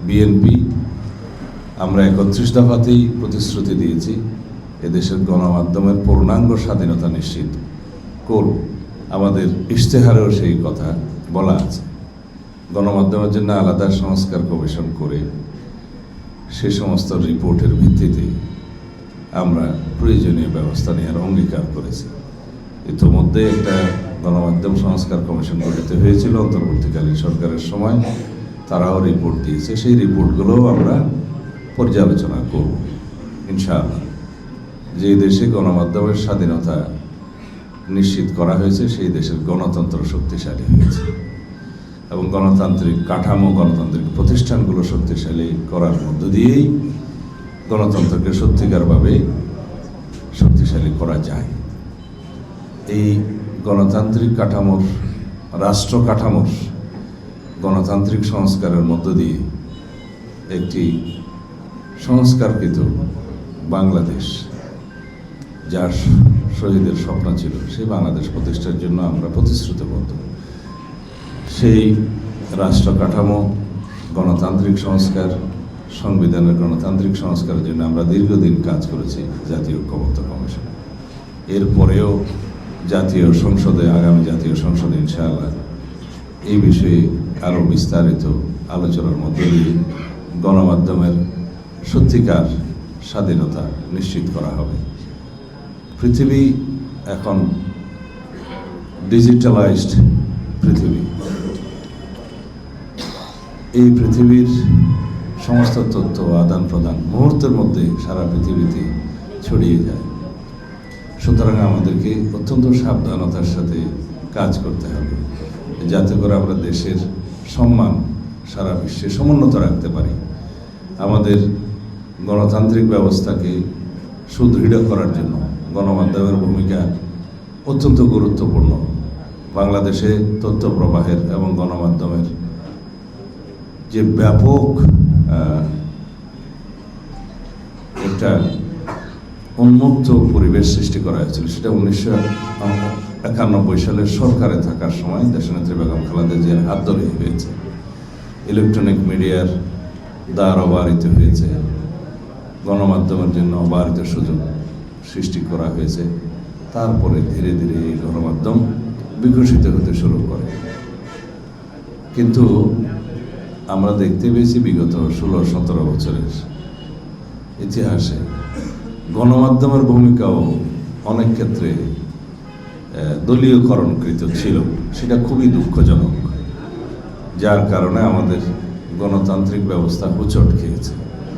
BNP আমরা 31 দফাতেই প্রতিশ্রুতি দিয়েছি এদেশের গণমাধ্যমের পূর্ণাঙ্গ স্বাধীনতা নিশ্চিত করব। আমাদের ইশতেহারেও সেই কথা বলা আছে। গণমাধ্যমের জন্য আলাদা সংস্কার কমিশন করে সে সমস্ত রিপোর্টের ভিত্তিতে আমরা প্রয়োজনীয় ব্যবস্থা নেওয়ার অঙ্গীকার করেছি। ইতিমধ্যে একটা গণমাধ্যম সংস্কার কমিশন গঠিত হয়েছিল অন্তর্বর্তীকালীন সরকারের সময়, তারাও রিপোর্ট দিয়েছে। সেই রিপোর্টগুলোও আমরা পর্যালোচনা করব ইনশাআল্লাহ। যে দেশে গণমাধ্যমের স্বাধীনতা নিশ্চিত করা হয়েছে সেই দেশের গণতন্ত্র শক্তিশালী হয়েছে এবং গণতান্ত্রিক কাঠামো, গণতান্ত্রিক প্রতিষ্ঠানগুলো শক্তিশালী করার মধ্য দিয়েই গণতন্ত্রকে সত্যিকারভাবে শক্তিশালী করা যায়। এই গণতান্ত্রিক কাঠামোর, রাষ্ট্র কাঠামোর গণতান্ত্রিক সংস্কারের মধ্য দিয়ে একটি সংস্কারকৃত বাংলাদেশ, যার শহীদের স্বপ্ন ছিল, সেই বাংলাদেশ প্রতিষ্ঠার জন্য আমরা প্রতিশ্রুতিবদ্ধ। সেই রাষ্ট্র কাঠামো, গণতান্ত্রিক সংস্কার, সংবিধানের গণতান্ত্রিক সংস্কারের জন্য আমরা দীর্ঘদিন কাজ করেছি জাতীয় ঐক্যমত্য কমিশনে। এরপরেও জাতীয় সংসদে, আগামী জাতীয় সংসদে ইনশাআল্লাহ এই বিষয়ে আরও বিস্তারিত আলোচনার মধ্য দিয়ে গণমাধ্যমের সত্যিকার স্বাধীনতা নিশ্চিত করা হবে। পৃথিবী এখন ডিজিটালাইজড পৃথিবী। এই পৃথিবীর সমস্ত তথ্য আদান প্রদান মুহূর্তের মধ্যে সারা পৃথিবীতে ছড়িয়ে যায়। সুতরাং আমাদেরকে অত্যন্ত সাবধানতার সাথে কাজ করতে হবে, যাতে করে আমরা দেশের সম্মান সারা বিশ্বে সমুন্নত রাখতে পারি। আমাদের গণতান্ত্রিক ব্যবস্থাকে সুদৃঢ় করার জন্য গণমাধ্যমের ভূমিকা অত্যন্ত গুরুত্বপূর্ণ। বাংলাদেশে তথ্য প্রবাহের এবং গণমাধ্যমের যে ব্যাপক একটা উন্মুক্ত পরিবেশ সৃষ্টি করা হয়েছিল, সেটা 1991 সালের সরকারে থাকার সময় দেশনেত্রী বেগম খালেদা জিয়ার হাত ধরে হয়েছে। ইলেকট্রনিক মিডিয়ার দ্বার অবারিত হয়েছে, গণমাধ্যমের জন্য অবারিত সুযোগ সৃষ্টি করা হয়েছে। তারপরে ধীরে ধীরে এই গণমাধ্যম বিকশিত হতে শুরু করে। কিন্তু আমরা দেখতে পেয়েছি বিগত 16-17 বছরের ইতিহাসে গণমাধ্যমের ভূমিকাও অনেক ক্ষেত্রে দলীয়করণকৃত ছিল। সেটা খুবই দুঃখজনক, যার কারণে আমাদের গণতান্ত্রিক ব্যবস্থা হোঁচট খেয়েছে।